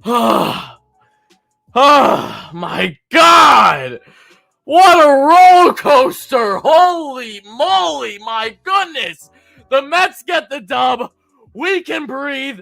Oh my God! What a roller coaster! Holy moly, my goodness! The Mets get the dub. We can breathe.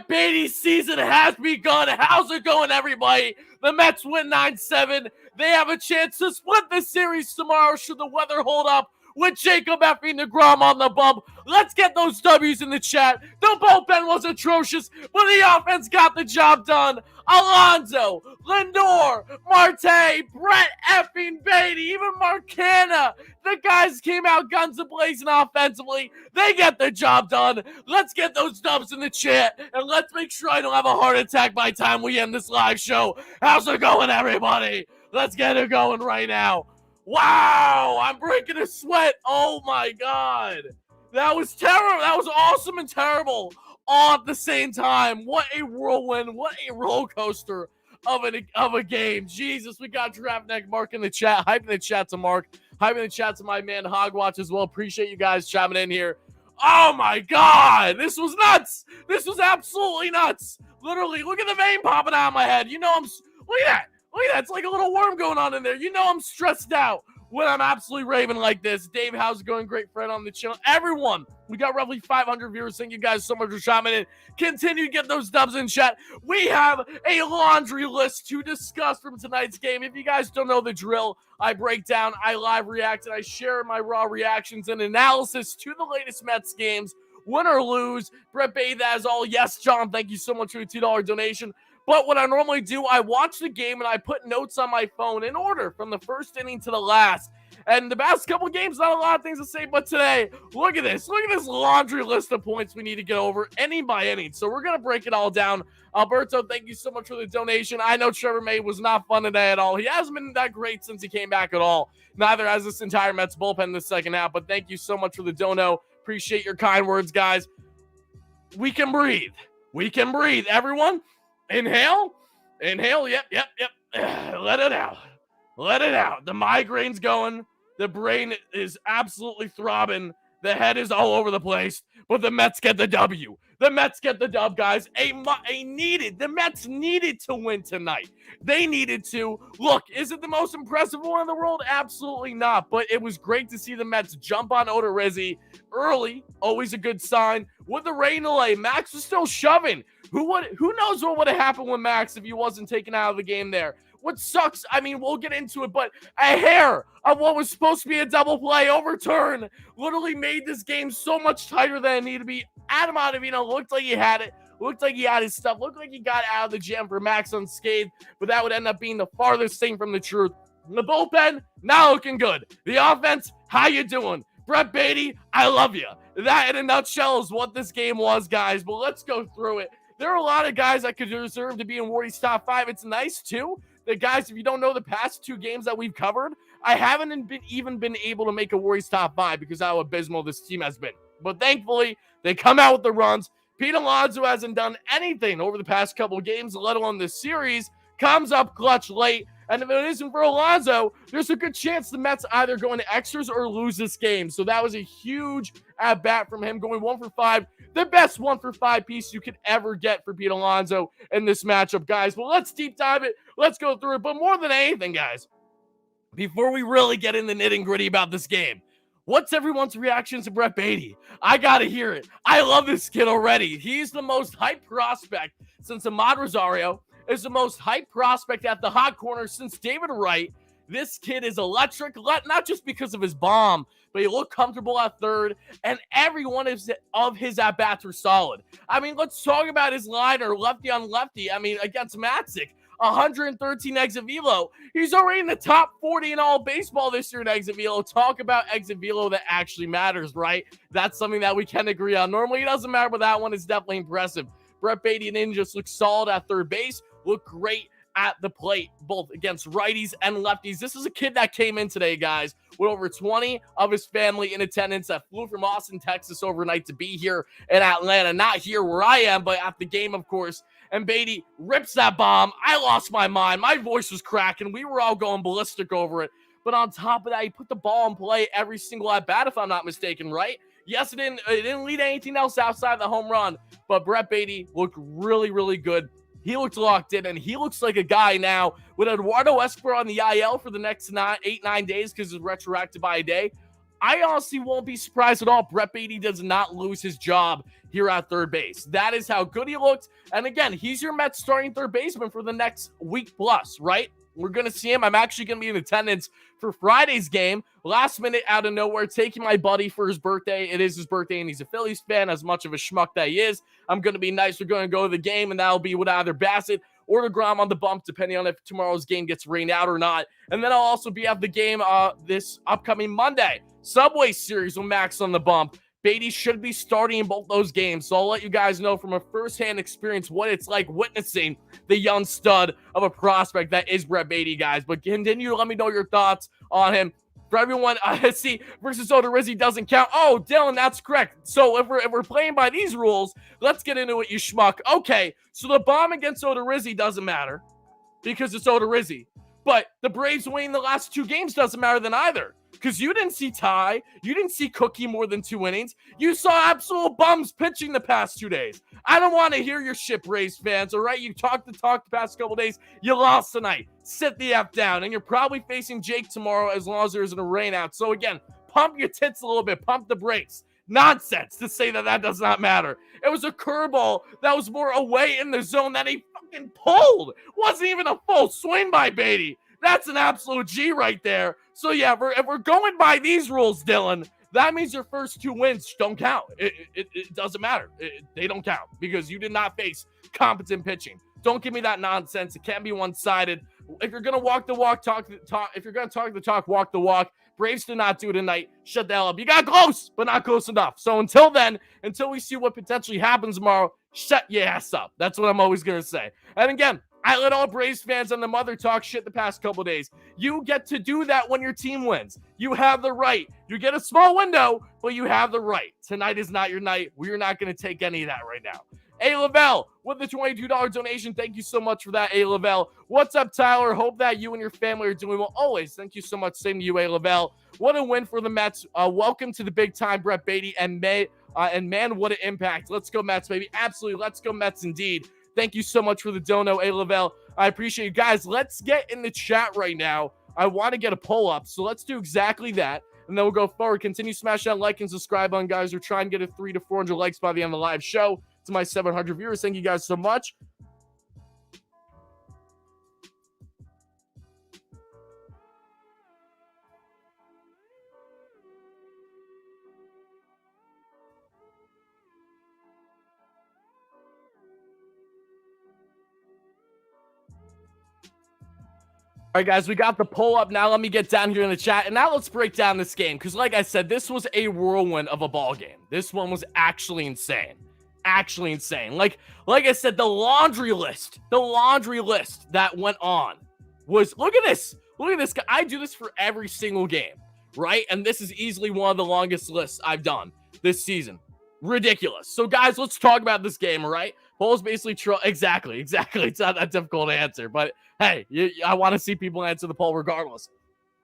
Baty's season has begun. How's it going, everybody? The Mets win 9-7. They have a chance to split the series tomorrow should the weather hold up with Jacob effing DeGrom on the bump. Let's get those W's in the chat. The bullpen was atrocious, but the offense got the job done. Alonso, Lindor, Marte, Brett effing Baty, even Marcana. The guys came out guns a-blazing offensively. They get the job done. Let's get those dubs in the chat, and let's make sure I don't have a heart attack by the time we end this live show. How's it going, everybody? Let's get it going right now. Wow, I'm breaking a sweat. Oh, my God. That was terrible. That was awesome and terrible all at the same time. What a whirlwind. What a roller coaster of a game. Jesus, we got Draft Neck Mark in the chat. Hype in the chat to Mark. Hype in the chat to my man Hogwatch as well. Appreciate you guys chiming in here. Oh, my God. This was nuts. This was absolutely nuts. Literally, look at the vein popping out of my head. You know look at that. Look at that. It's like a little worm going on in there. You know I'm stressed out when I'm absolutely raving like this. Dave, how's it going? Great friend on the channel. Everyone, we got roughly 500 viewers. Thank you guys so much for chiming in. Continue to get those dubs in chat. We have a laundry list to discuss from tonight's game. If you guys don't know the drill, I break down, I live react, and I share my raw reactions and analysis to the latest Mets games. Win or lose. Brett Baty, that is all. Yes, John, thank you so much for the $2 donation. But what I normally do, I watch the game and I put notes on my phone in order from the first inning to the last. And the past couple games, not a lot of things to say, but today, look at this. Look at this laundry list of points we need to get over inning by inning. So we're going to break it all down. Alberto, thank you so much for the donation. I know Trevor May was not fun today at all. He hasn't been that great since he came back at all. Neither has this entire Mets bullpen in the second half, but thank you so much for the dono. Appreciate your kind words, guys. We can breathe. We can breathe. Everyone, inhale. Inhale. Yep. Let it out. Let it out. The migraine's going. The brain is absolutely throbbing. The head is all over the place. But the Mets get the W. The Mets get the dub, guys. The Mets needed to win tonight. They needed to. Look, is it the most impressive one in the world? Absolutely not. But it was great to see the Mets jump on Odorizzi early. Always a good sign. With the rain delay, Max was still shoving. Who knows what would have happened with Max if he wasn't taken out of the game there? What sucks, I mean, we'll get into it, but a hair of what was supposed to be a double play overturn literally made this game so much tighter than it needed to be. Adam Ottavino looked like he had it, looked like he had his stuff, looked like he got out of the jam for Max unscathed, but that would end up being the farthest thing from the truth. The bullpen, not looking good. The offense, how you doing? Brett Baty, I love you. That, in a nutshell, is what this game was, guys, but let's go through it. There are a lot of guys that could deserve to be in Wardy's top 5. It's nice, too. The guys, if you don't know the past 2 games that we've covered, I haven't even been able to make a Warriors top 5 because of how abysmal this team has been. But thankfully, they come out with the runs. Pete Alonso hasn't done anything over the past couple of games, let alone this series. Comes up clutch late. And if it isn't for Alonso, there's a good chance the Mets either go into extras or lose this game. So that was a huge at-bat from him, going 1 for 5. The best 1 for 5 piece you could ever get for Pete Alonso in this matchup, guys. Well, let's deep dive it. Let's go through it. But more than anything, guys, before we really get in the nitty-gritty about this game, what's everyone's reaction to Brett Baty? I got to hear it. I love this kid already. He's the most hyped prospect since Ahmad Rosario. Is the most hyped prospect at the hot corner since David Wright. This kid is electric, not just because of his bomb, but he looked comfortable at third, and every one of his at-bats were solid. I mean, let's talk about his liner, lefty on lefty. I mean, against Matzik, 113 exit velo. He's already in the top 40 in all baseball this year in exit velo. Talk about exit velo that actually matters, right? That's something that we can agree on. Normally, it doesn't matter, but that one is definitely impressive. Brett Baty and Ninjas look solid at third base. Look great at the plate, both against righties and lefties. This is a kid that came in today, guys, with over 20 of his family in attendance that flew from Austin, Texas overnight to be here in Atlanta. Not here where I am, but at the game, of course. And Baty rips that bomb. I lost my mind. My voice was cracking. We were all going ballistic over it. But on top of that, he put the ball in play every single at-bat, if I'm not mistaken, right? Yes, it didn't lead to anything else outside the home run, but Brett Baty looked really, really good He looked locked in, and he looks like a guy now with Eduardo Escobar on the IL for the next 9 days because it's retroactive by a day. I honestly won't be surprised at all. Brett Baty does not lose his job here at third base. That is how good he looked. And again, he's your Mets starting third baseman for the next week plus, right? We're going to see him. I'm actually going to be in attendance for Friday's game. Last minute out of nowhere, taking my buddy for his birthday. It is his birthday, and he's a Phillies fan, as much of a schmuck that he is. I'm going to be nice. We're going to go to the game, and that'll be with either Bassett or DeGrom on the bump, depending on if tomorrow's game gets rained out or not. And then I'll also be at the game this upcoming Monday. Subway Series with Max on the bump. Baty should be starting in both those games, so I'll let you guys know from a first-hand experience what it's like witnessing the young stud of a prospect that is Brett Baty, guys. But continue to let me know your thoughts on him. For everyone, see, versus Odorizzi doesn't count. Oh, Dylan, that's correct. So if we're playing by these rules, let's get into it, you schmuck. Okay, so the bomb against Odorizzi doesn't matter because it's Odorizzi. But the Braves winning the last 2 games doesn't matter then either. Because you didn't see Ty. You didn't see Cookie more than 2 innings. You saw absolute bums pitching the past 2 days. I don't want to hear your shit, Braves fans, all right? You talked the talk the past couple days. You lost tonight. Sit the F down. And you're probably facing Jake tomorrow as long as there isn't a rain out. So again, pump your tits a little bit. Pump the brakes. Nonsense to say that does not matter. It was a curveball that was more away in the zone that he fucking pulled. Wasn't even a full swing by Baty. That's an absolute G right there. So yeah, if we're going by these rules, Dylan, that means your first 2 wins don't count. It doesn't matter. They don't count because you did not face competent pitching. Don't give me that nonsense. It can't be one-sided. If you're going to walk the walk, talk the talk. If you're going to talk the talk, walk the walk. Braves did not do it tonight. Shut the hell up. You got close, but not close enough. So until then, until we see what potentially happens tomorrow, shut your ass up. That's what I'm always going to say. And again, I let all Braves fans on the mother talk shit the past couple days. You get to do that when your team wins. You have the right. You get a small window, but you have the right. Tonight is not your night. We're not going to take any of that right now. A. Lavelle with the $22 donation. Thank you so much for that, A. Lavelle. What's up, Tyler? Hope that you and your family are doing well. Always. Thank you so much. Same to you, A. Lavelle. What a win for the Mets. Welcome to the big time, Brett Baty. And man, what an impact. Let's go, Mets, baby. Absolutely. Let's go, Mets, indeed. Thank you so much for the dono, A. Lavelle. I appreciate you guys. Let's get in the chat right now. I want to get a poll up, so let's do exactly that. And then we'll go forward. Continue smashing that like and subscribe button, guys. We're trying to get a 300 to 400 likes by the end of the live show. To my 700 viewers, thank you guys so much. All right, guys, we got the poll up. Now let me get down here in the chat. And now let's break down this game. Because like I said, this was a whirlwind of a ball game. This one was actually insane. Actually insane. Like I said, the laundry list that went on was, look at this. Look at this. I do this for every single game, right? And this is easily one of the longest lists I've done this season. Ridiculous. So, guys, let's talk about this game, all right? Poll's basically exactly. It's not that difficult to answer, but hey, I want to see people answer the poll regardless.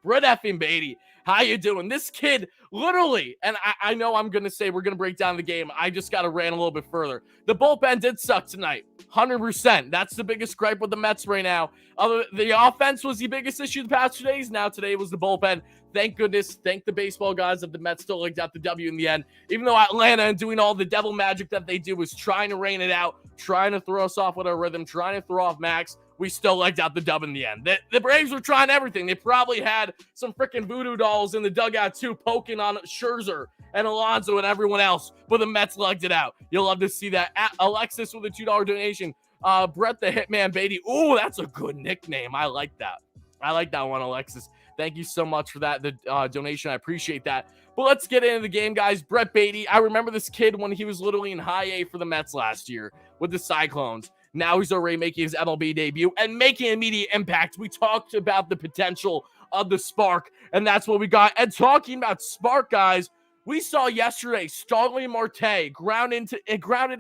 Brett effing Baty, how you doing? This kid, literally, and I know I'm going to say we're going to break down the game. I just got to rant a little bit further. The bullpen did suck tonight, 100%. That's the biggest gripe with the Mets right now. The offense was the biggest issue the past 2 days. Now today was the bullpen. Thank goodness. Thank the baseball gods that the Mets still legged out the W in the end. Even though Atlanta and doing all the devil magic that they do was trying to rain it out, trying to throw us off with our rhythm, trying to throw off Max, we still legged out the dub in the end. The Braves were trying everything. They probably had some freaking voodoo dolls in the dugout too, poking on Scherzer and Alonso and everyone else, but the Mets legged it out. You'll love to see that. Alexis with a $2 donation. Brett the Hitman Baty. Ooh, that's a good nickname. I like that. I like that one, Alexis. Thank you so much for that, the donation. I appreciate that. But let's get into the game, guys. Brett Baty. I remember this kid when he was literally in high A for the Mets last year with the Cyclones. Now he's already making his MLB debut and making immediate impact. We talked about the potential of the spark, and that's what we got. And talking about spark, guys, we saw yesterday Starling Marte grounded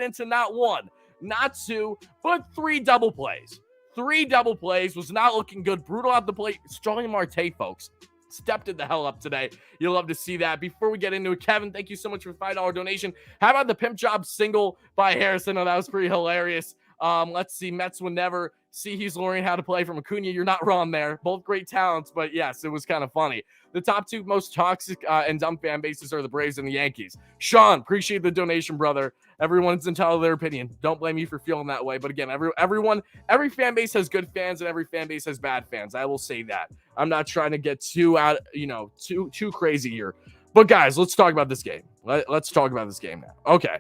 into not one, not two, but 3 double plays. 3 double plays, was not looking good. Brutal at the plate. Starling Marte, folks, stepped it the hell up today. You'll love to see that. Before we get into it, Kevin, thank you so much for the $5 donation. How about the pimp job single by Harrison? Oh, that was pretty hilarious. Let's see. Mets would never see he's learning how to play from Acuna. You're not wrong there. Both great talents, but yes, it was kind of funny. The top two most toxic and dumb fan bases are the Braves and the Yankees. Sean, appreciate the donation, brother. Everyone's entitled to their opinion. Don't blame me for feeling that way. But again, every fan base has good fans and every fan base has bad fans. I will say that. I'm not trying to get too crazy here. But guys, let's talk about this game. Let's talk about this game now. Okay.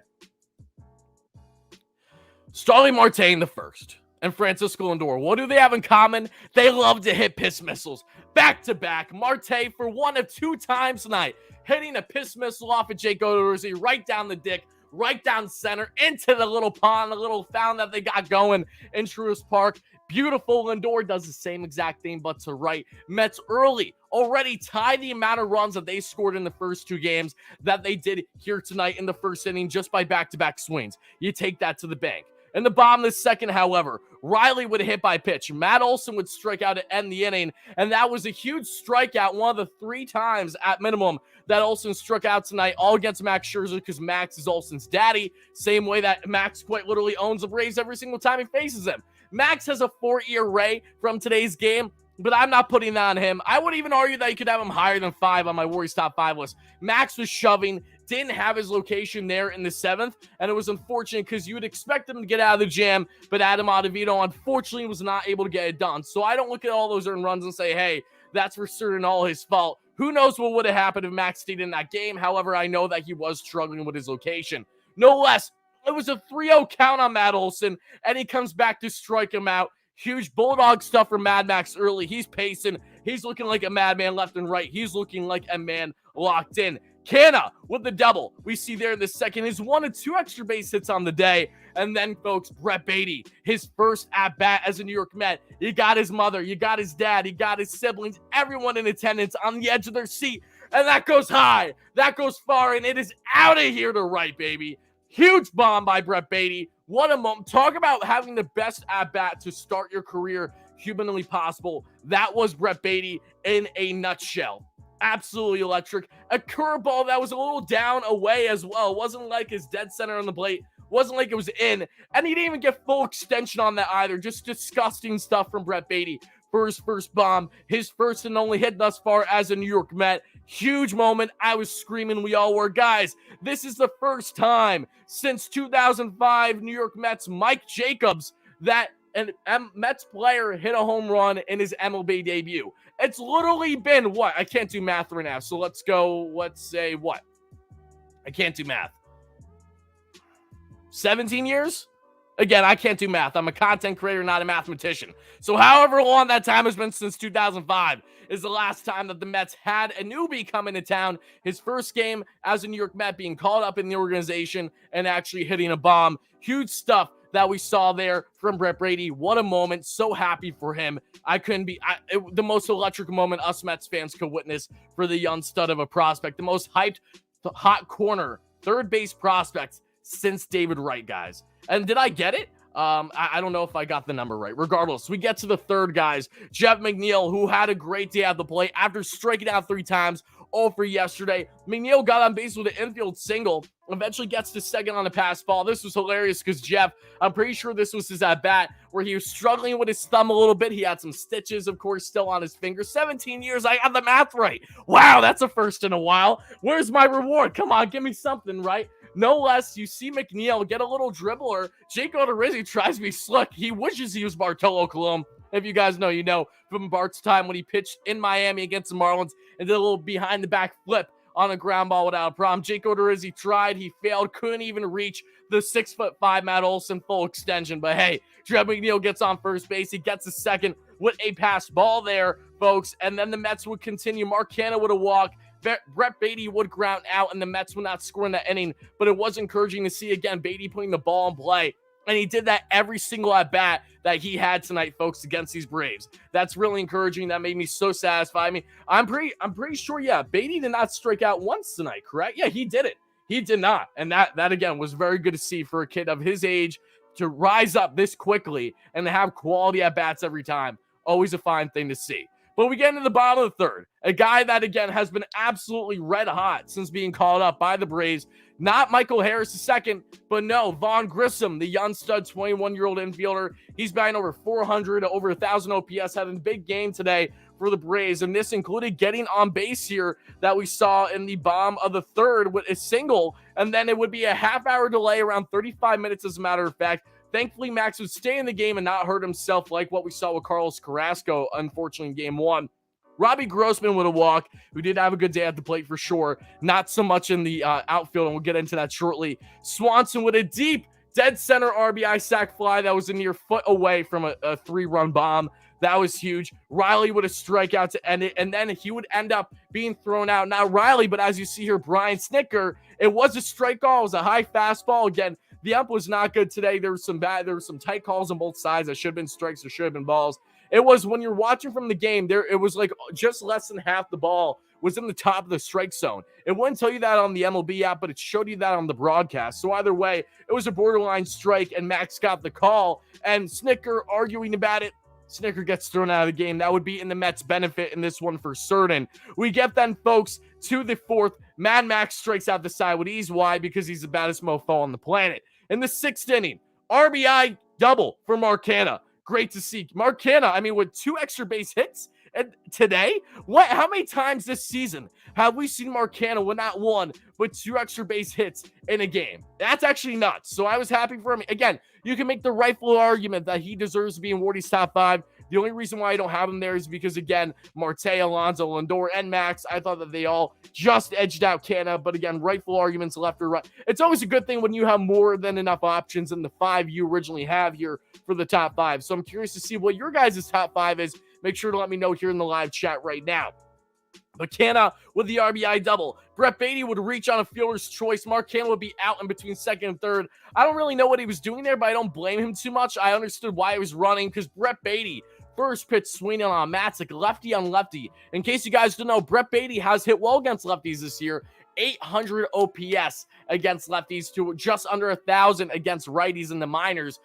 Starling Marte in the first and Francisco Lindor. What do they have in common? They love to hit piss missiles. Back to back. Marte for 1 of 2 times tonight, hitting a piss missile off of Jake Odorizzi right down the dick, right down center, into the little pond, the little fountain that they got going in Truist Park. Beautiful. Lindor does the same exact thing, but to right. Mets early already tie the amount of runs that they scored in the first 2 games that they did here tonight in the first inning just by back-to-back swings. You take that to the bank. In the bottom of the second, however, Riley would hit by pitch. Matt Olson would strike out to end the inning, and that was a huge strikeout, one of the 3 times at minimum that Olson struck out tonight, all against Max Scherzer, because Max is Olson's daddy, same way that Max quite literally owns the Braves every single time he faces them. Max has a 4 ERA from today's game, but I'm not putting that on him. I would even argue that you could have him higher than 5 on my Warriors top 5 list. Max was shoving, didn't have his location there in the 7th, and it was unfortunate because you would expect him to get out of the jam, but Adam Ottavino unfortunately was not able to get it done. So I don't look at all those earned runs and say, hey, that's for certain all his fault. Who knows what would have happened if Max stayed in that game? However, I know that he was struggling with his location. No less, it was a 3-0 count on Matt Olson, and he comes back to strike him out. Huge Bulldog stuff for Mad Max early. He's pacing. He's looking like a madman left and right. He's looking like a man locked in. Canna with the double. We see there in the second his 1 of 2 extra base hits on the day. And then, folks, Brett Baty, his first at-bat as a New York Met. You got his mother. You got his dad. You got his siblings. Everyone in attendance on the edge of their seat. And that goes high. That goes far. And it is out of here to right, baby. Huge bomb by Brett Baty. What a moment. Talk about having the best at-bat to start your career humanly possible. That was Brett Baty in a nutshell. Absolutely electric. A curveball that was a little down away as well. It wasn't like his dead center on the plate. Wasn't like it was in. And he didn't even get full extension on that either. Just disgusting stuff from Brett Baty for his first bomb. His first and only hit thus far as a New York Met. Huge moment. I was screaming. We all were. Guys, this is the first time since 2005 New York Mets Mike Jacobs that an Mets player hit a home run in his MLB debut. It's literally been what? I can't do math right now. So let's go. Let's say what? I can't do math. 17 years? Again, I can't do math. I'm a content creator, not a mathematician. So however long that time has been since 2005 is the last time that the Mets had a newbie come into town. His first game as a New York Met being called up in the organization and actually hitting a bomb. Huge stuff that we saw there from Brett Baty. What a moment. So happy for him. The most electric moment us Mets fans could witness for the young stud of a prospect. The most hyped, hot corner, third base prospect since David Wright, guys. And did I get it? I don't know if I got the number right. Regardless, we get to the third, guys. Jeff McNeil, who had a great day at the plate after striking out 3 times, all for yesterday. McNeil got on base with an infield single, eventually gets to second on a pass ball. This was hilarious because Jeff, I'm pretty sure this was his at-bat where he was struggling with his thumb a little bit. He had some stitches, of course, still on his finger. 17 years, I got the math right. Wow, that's a first in a while. Where's my reward? Come on, give me something, right? No less, you see McNeil get a little dribbler. Jake Odorizzi tries to be slick. He wishes he was Bartolo Colon. If you guys know, you know from Bart's time when he pitched in Miami against the Marlins and did a little behind-the-back flip on a ground ball without a problem. Jake Odorizzi tried. He failed. Couldn't even reach the 6'5" Matt Olson full extension. But hey, Jeff McNeil gets on first base. He gets a second with a pass ball there, folks. And then the Mets would continue. Mark Canha would have walked. Brett Baty would ground out, and the Mets would not score in that inning. But it was encouraging to see, again, Baty putting the ball in play. And he did that every single at-bat that he had tonight, folks, against these Braves. That's really encouraging. That made me so satisfied. I mean, I'm pretty sure, yeah, Baty did not strike out once tonight, correct? Yeah, he did it. He did not. And that again, was very good to see for a kid of his age to rise up this quickly and to have quality at-bats every time. Always a fine thing to see. But we get into the bottom of the third. A guy that, again, has been absolutely red hot since being called up by the Braves. Not Michael Harris II, but no, Vaughn Grissom, the young stud 21-year-old infielder. He's batting over 400, over 1,000 OPS, had a big game today for the Braves, and this included getting on base here that we saw in the bottom of the third with a single, and then it would be a half-hour delay, around 35 minutes as a matter of fact. Thankfully, Max would stay in the game and not hurt himself like what we saw with Carlos Carrasco, unfortunately, in Game 1. Robbie Grossman with a walk, who did have a good day at the plate for sure. Not so much in the outfield, and we'll get into that shortly. Swanson with a deep dead center RBI sac fly that was a near foot away from a 3-run bomb. That was huge. Riley with a strikeout to end it, and then he would end up being thrown out. Not Riley, but as you see here, Brian Snitker. It was a strike call. It was a high fastball. Again, the ump was not good today. There were some tight calls on both sides. There should have been strikes. There should have been balls. It was, when you're watching from the game, it was like just less than half the ball was in the top of the strike zone. It wouldn't tell you that on the MLB app, but it showed you that on the broadcast. So either way, it was a borderline strike, and Max got the call. And Snitker arguing about it. Snitker gets thrown out of the game. That would be in the Mets' benefit in this one for certain. We get then, folks, to the fourth. Mad Max strikes out the side with ease. Why? Because he's the baddest mofo on the planet. In the 6th inning, RBI double for Mark Canha. Great to see. Mark Canha, I mean, with 2 extra base hits and today, how many times this season have we seen Mark Canha with not 1, but 2 extra base hits in a game? That's actually nuts. So I was happy for him. Again, you can make the rightful argument that he deserves to be in Wardy's top 5. The only reason why I don't have him there is because, again, Marte, Alonso, Lindor, and Max, I thought that they all just edged out Canha. But again, rightful arguments left or right. It's always a good thing when you have more than enough options in the 5 you originally have here for the top 5. So I'm curious to see what your guys' top 5 is. Make sure to let me know here in the live chat right now. But Canha with the RBI double. Brett Baty would reach on a fielder's choice. Mark Canha would be out in between 2nd and 3rd. I don't really know what he was doing there, but I don't blame him too much. I understood why he was running, because Brett Baty, first pitch swinging on Matzik, lefty on lefty. In case you guys don't know, Brett Baty has hit well against lefties this year. 800 OPS against lefties to just under 1,000 against righties in the minors.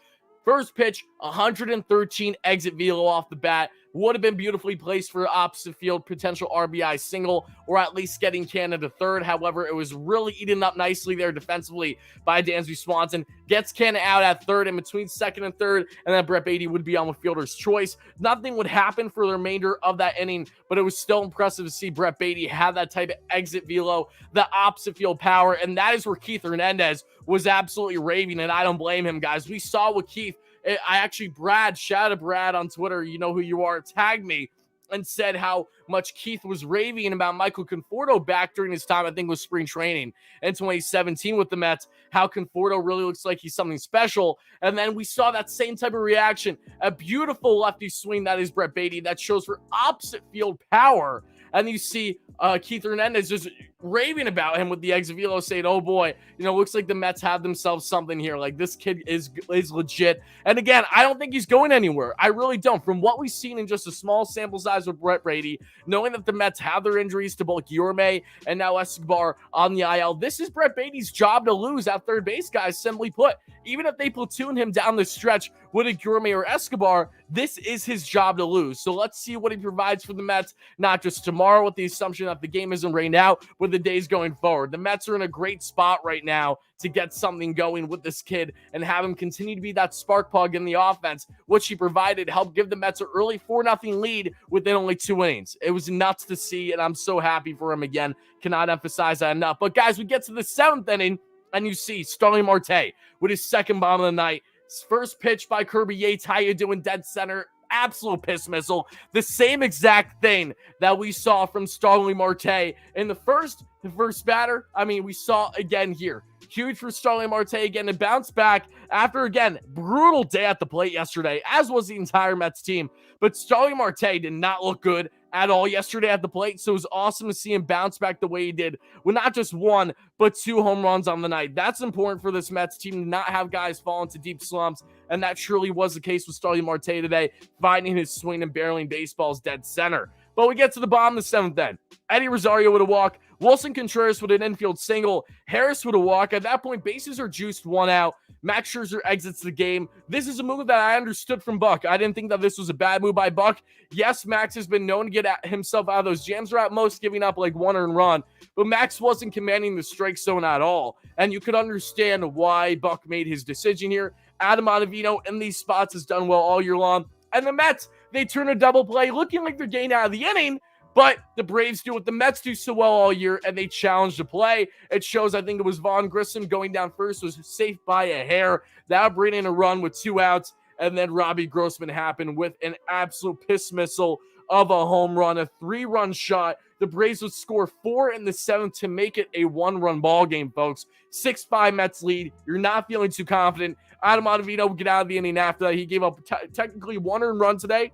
First pitch, 113 exit velo off the bat. Would have been beautifully placed for opposite field potential RBI single, or at least getting Canha to 3rd. However, it was really eaten up nicely there defensively by Dansby Swanson. Gets Canha out at 3rd in between 2nd and 3rd, and then Brett Baty would be on with fielder's choice. Nothing would happen for the remainder of that inning, but it was still impressive to see Brett Baty have that type of exit velo, the opposite field power, and that is where Keith Hernandez was absolutely raving, and I don't blame him, guys. We saw what Keith, I actually, shout out Brad on Twitter, you know who you are, tagged me and said how much Keith was raving about Michael Conforto back during his time, I think, with spring training in 2017 with the Mets, how Conforto really looks like he's something special. And then we saw that same type of reaction, a beautiful lefty swing that is Brett Baty that shows for opposite field power. And you see Keith Hernandez just raving about him with the exit velo, saying, oh boy, looks like the Mets have themselves something here. Like, this kid is legit. And again, I don't think he's going anywhere. I really don't. From what we've seen in just a small sample size with Brett Baty, knowing that the Mets have their injuries to both Guillorme and now Escobar on the IL, this is Brett Baty's job to lose at 3rd base, guys, simply put. Even if they platoon him down the stretch with a Guillorme or Escobar, this is his job to lose. So let's see what he provides for the Mets, not just tomorrow with the assumption that the game isn't rained out, but the days going forward. The Mets are in a great spot right now to get something going with this kid and have him continue to be that spark plug in the offense, which he provided, helped give the Mets an early 4-0 lead within only 2 innings. It was nuts to see, and I'm so happy for him again. Cannot emphasize that enough. But guys, we get to the 7th inning, and you see Starling Marte with his 2nd bomb of the night. First pitch by Kirby Yates. How you doing, dead center? Absolute piss missile. The same exact thing that we saw from Starling Marte in the first batter. I mean, we saw again here. Huge for Starling Marte again to bounce back after, again, brutal day at the plate yesterday, as was the entire Mets team. But Starling Marte did not look good at all yesterday at the plate, so it was awesome to see him bounce back the way he did with not just 1, but 2 home runs on the night. That's important for this Mets team to not have guys fall into deep slumps, and that surely was the case with Starling Marte today, finding his swing and barreling baseballs dead center. But we get to the bottom of the 7th then. Eddie Rosario with a walk. Wilson Contreras with an infield single. Harris with a walk. At that point, bases are juiced, 1 out. Max Scherzer exits the game. This is a move that I understood from Buck. I didn't think that this was a bad move by Buck. Yes, Max has been known to get himself out of those jams, or at most giving up like 1 earned run. But Max wasn't commanding the strike zone at all. And you could understand why Buck made his decision here. Adam Ottavino in these spots has done well all year long. And the Mets, they turn a double play, looking like they're getting out of the inning. But the Braves do what the Mets do so well all year, and they challenge the play. It shows, I think it was Vaughn Grissom going down first, was safe by a hair. That'll bring in a run with 2 outs, and then Robbie Grossman happened with an absolute piss missile of a home run, a 3-run shot. The Braves would score 4 in the 7th to make it a 1-run ball game, folks. 6-5 Mets lead. You're not feeling too confident. Adam Ottavino would get out of the inning after that. He gave up technically 1 earned run today.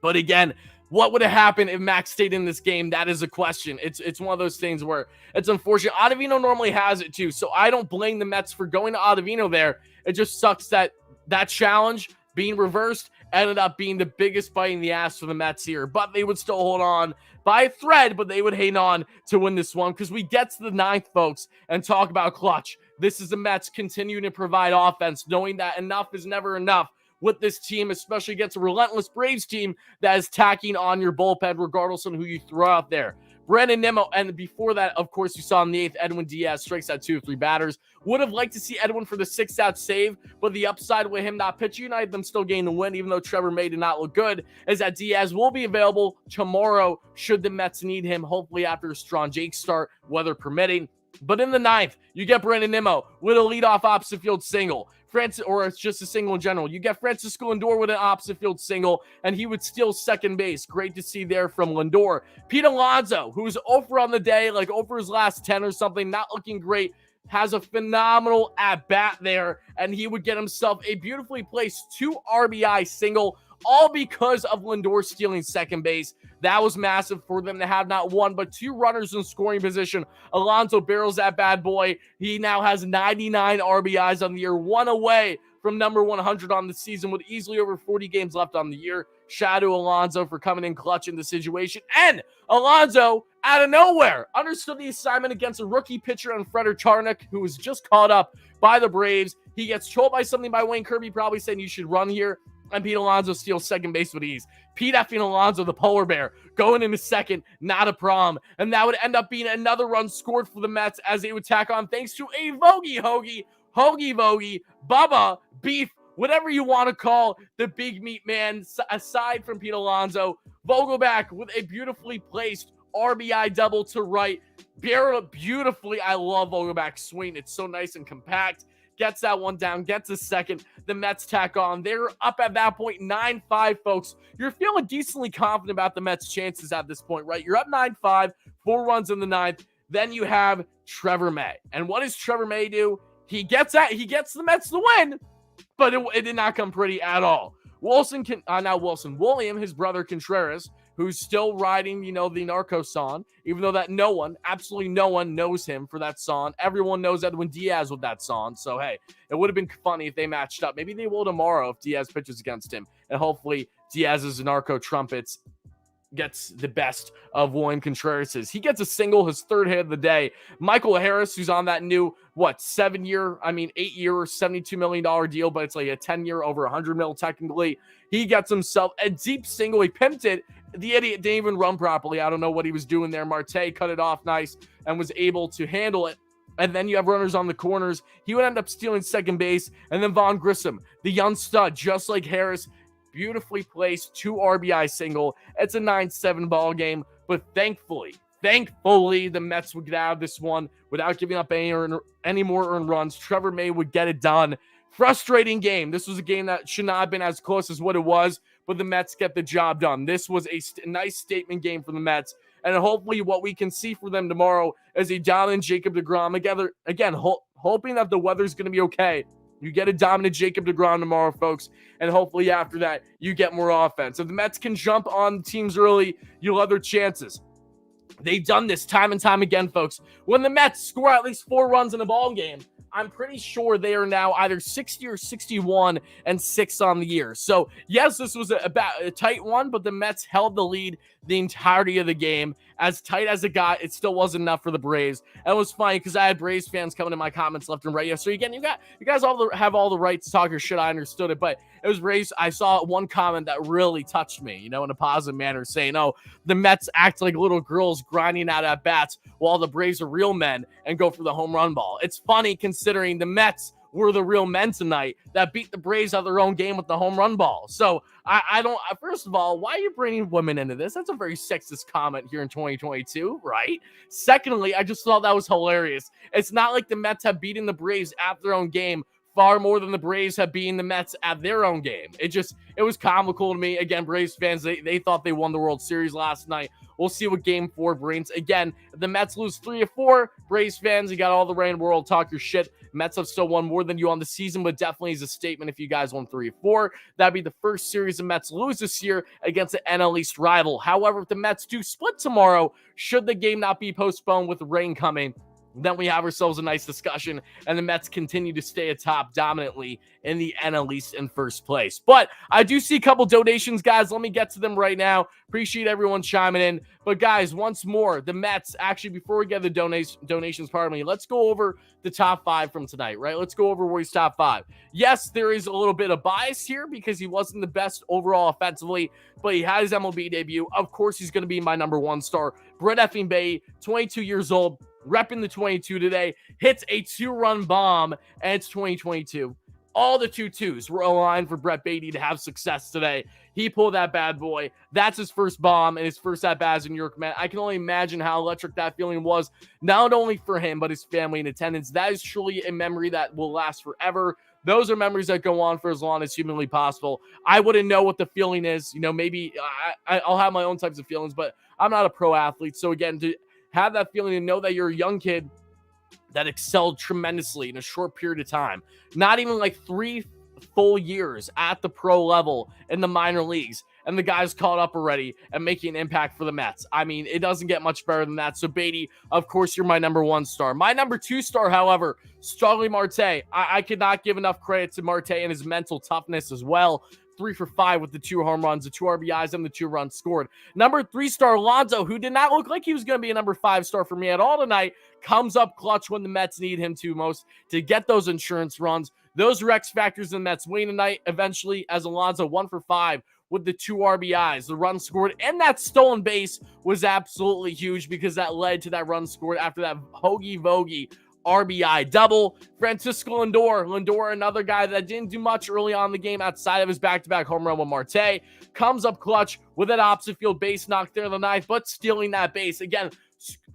But again, what would have happened if Max stayed in this game? That is a question. It's one of those things where it's unfortunate. Ottavino normally has it too, so I don't blame the Mets for going to Ottavino there. It just sucks that that challenge being reversed ended up being the biggest bite in the ass for the Mets here. But they would still hold on by a thread, but they would hang on to win this one because we get to the 9th, folks, and talk about clutch. This is the Mets continuing to provide offense, knowing that enough is never enough with this team, especially against a relentless Braves team that is tacking on your bullpen regardless of who you throw out there. Brandon Nimmo, and before that, of course, you saw in the 8th, Edwin Diaz strikes out 2 of 3 batters. Would have liked to see Edwin for the 6-out save, but the upside with him not pitching, United them still getting the win, even though Trevor May did not look good, is that Diaz will be available tomorrow should the Mets need him, hopefully after a strong Jake start, weather permitting. But in the 9th, you get Brandon Nimmo with a leadoff opposite field single. Or it's just a single in general. You get Francisco Lindor with an opposite field single, and he would steal second base. Great to see there from Lindor. Pete Alonso, who's over on the day, like over his last 10 or something, not looking great, has a phenomenal at-bat there, and he would get himself a beautifully placed 2 RBI single, all because of Lindor stealing second base. That was massive for them to have not 1, but 2 runners in scoring position. Alonso barrels that bad boy. He now has 99 RBIs on the year, 1 away from number 100 on the season with easily over 40 games left on the year. Shout out to Alonso for coming in clutch in the situation. And Alonso, out of nowhere, understood the assignment against a rookie pitcher in Frederick Charnock, who was just caught up by the Braves. He gets told by something by Wayne Kirby, probably saying you should run here. And Pete Alonso steals second base with ease. Pete effing Alonso, the polar bear, going into second, not a problem. And that would end up being another run scored for the Mets as they would tack on thanks to a Hoagie Vogie, Bubba, Beef, whatever you want to call the big meat man, aside from Pete Alonso. Vogelback with a beautifully placed RBI double to right. Barrel beautifully. I love Vogelback's swing. It's so nice and compact. Gets that one down, gets a second. The Mets tack on. They're up at that point, 9-5, folks. You're feeling decently confident about the Mets' chances at this point, right? You're up 9-5, 4 runs in the 9th. Then you have Trevor May. And what does Trevor May do? He gets the Mets the win, but it did not come pretty at all. William, his brother Contreras, who's still riding, the Narco song, even though that absolutely no one knows him for that song. Everyone knows Edwin Diaz with that song. So, hey, it would have been funny if they matched up. Maybe they will tomorrow if Diaz pitches against him. And hopefully Diaz's Narco trumpets gets the best of William Contreras. He gets a single, his 3rd hit of the day. Michael Harris, who's on that new, 8-year, $72 million deal, but it's like a 10-year, over $100 million technically. He gets himself a deep single. He pimped it. The idiot didn't even run properly. I don't know what he was doing there. Marte cut it off nice and was able to handle it. And then you have runners on the corners. He would end up stealing second base. And then Vaughn Grissom, the young stud, just like Harris, beautifully placed 2 RBI single. It's a 9-7 ball game. But thankfully, the Mets would get out of this one without giving up any more earned runs. Trevor May would get it done. Frustrating game. This was a game that should not have been as close as what it was, but the Mets get the job done. This was a nice statement game for the Mets, and hopefully what we can see for them tomorrow is a dominant Jacob deGrom. Again, hoping that the weather's going to be okay. You get a dominant Jacob deGrom tomorrow, folks, and hopefully after that, you get more offense. If the Mets can jump on teams early, you'll have their chances. They've done this time and time again, folks. When the Mets score at least 4 runs in a ball game, I'm pretty sure they are now either 60 or 61-6 on the year. So yes, this was a tight one, but the Mets held the lead the entirety of the game. As tight as it got, it still wasn't enough for the Braves. And it was funny because I had Braves fans coming in my comments left and right. So again, you guys have all the right to talk your shit. I understood it, but it was Braves. I saw one comment that really touched me, in a positive manner, saying, "Oh, the Mets act like little girls grinding out at bats while the Braves are real men and go for the home run ball." It's funny considering the Mets were the real men tonight that beat the Braves out their own game with the home run ball. So I don't, first of all, why are you bringing women into this? That's a very sexist comment here in 2022, right? Secondly, I just thought that was hilarious. It's not like the Mets have beaten the Braves at their own game far more than the Braves have beaten the Mets at their own game. It was comical to me. Again, Braves fans, they thought they won the World Series last night. We'll see what Game 4 brings. Again, if the Mets lose 3-4, Braves fans, you got all the right in the world. Talk your shit. Mets have still won more than you on the season, but definitely is a statement if you guys won 3-4. That'd be the first series the Mets lose this year against an NL East rival. However, if the Mets do split tomorrow, should the game not be postponed with rain coming, then we have ourselves a nice discussion, and the Mets continue to stay atop dominantly in the NL East in first place. But I do see a couple donations, guys. Let me get to them right now. Appreciate everyone chiming in. But, guys, once more, the Mets, actually, before we get the donations, pardon me, let's go over the top 5 from tonight, right? Let's go over Wardy's top 5. Yes, there is a little bit of bias here because he wasn't the best overall offensively, but he had his MLB debut. Of course, he's going to be my number 1 star. Brett effing Baty, 22 years old, repping the 22 today, hits a 2-run bomb, and it's 2022. All the 2-2s were aligned for Brett Baty to have success today. He pulled that bad boy. That's his first bomb and his first at-bat as a New York Met. I can only imagine how electric that feeling was, not only for him, but his family in attendance. That is truly a memory that will last forever. Those are memories that go on for as long as humanly possible. I wouldn't know what the feeling is. Maybe I'll have my own types of feelings, but I'm not a pro athlete. So again, to have that feeling and know that you're a young kid that excelled tremendously in a short period of time, not even like 3 full years at the pro level in the minor leagues, and the guy's caught up already and making an impact for the Mets. I mean, it doesn't get much better than that. So Baty, of course, you're my number 1 star. My number 2 star, however, Starling Marte. I could not give enough credit to Marte and his mental toughness as well. 3 for 5 with the 2 home runs, the 2 RBIs, and the 2 runs scored. Number 3 star, Alonso, who did not look like he was going to be a number 5 star for me at all tonight, comes up clutch when the Mets need him to most to get those insurance runs. Those are X factors in the Mets winning tonight eventually, as Alonso 1 for 5 with the 2 RBIs, the run scored, and that stolen base was absolutely huge because that led to that run scored after that hokey-vokey RBI double. Francisco Lindor, another guy that didn't do much early on in the game outside of his back-to-back home run with Marte, comes up clutch with that opposite field base knocked there in the ninth, but stealing that base. Again,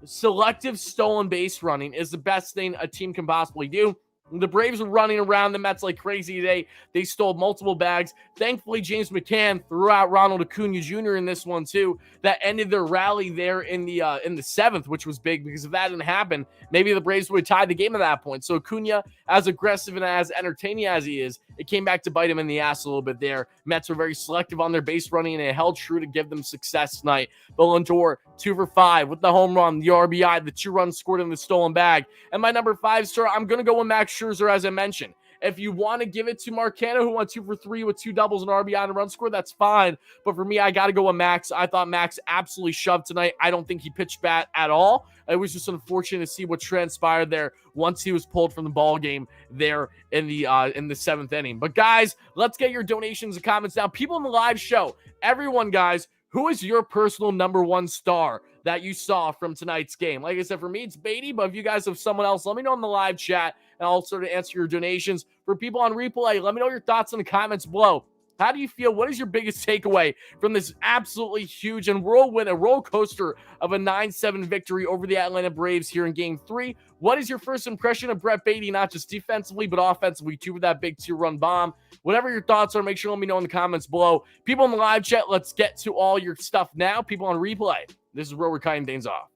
selective stolen base running is the best thing a team can possibly do. The Braves were running around the Mets like crazy today. They stole multiple bags. Thankfully, James McCann threw out Ronald Acuna Jr. in this one too. That ended their rally there in the 7th, which was big because if that didn't happen, maybe the Braves would have tied the game at that point. So Acuna, as aggressive and as entertaining as he is, it came back to bite him in the ass a little bit there. Mets were very selective on their base running, and it held true to give them success tonight. But Lindor, 2 for 5 with the home run, the RBI, the 2 runs scored in the stolen bag. And my number 5 star, I'm going to go with Max Scherzer, as I mentioned. If you want to give it to Marcano, who went 2 for 3 with 2 doubles and RBI and a run score, that's fine. But for me, I got to go with Max. I thought Max absolutely shoved tonight. I don't think he pitched bad at all. It was just unfortunate to see what transpired there once he was pulled from the ball game there in the 7th inning. But guys, let's get your donations and comments now. People in the live show, everyone, guys, who is your personal number 1 star that you saw from tonight's game? Like I said, for me, it's Baty, but if you guys have someone else, let me know in the live chat, and I'll sort of answer your donations. For people on replay, let me know your thoughts in the comments below. How do you feel? What is your biggest takeaway from this absolutely huge and whirlwind, a roller coaster of a 9-7 victory over the Atlanta Braves here in Game 3? What is your first impression of Brett Baty, not just defensively, but offensively, too, with that big 2-run bomb? Whatever your thoughts are, make sure to let me know in the comments below. People in the live chat, let's get to all your stuff now. People on replay, this is where we're cutting things off.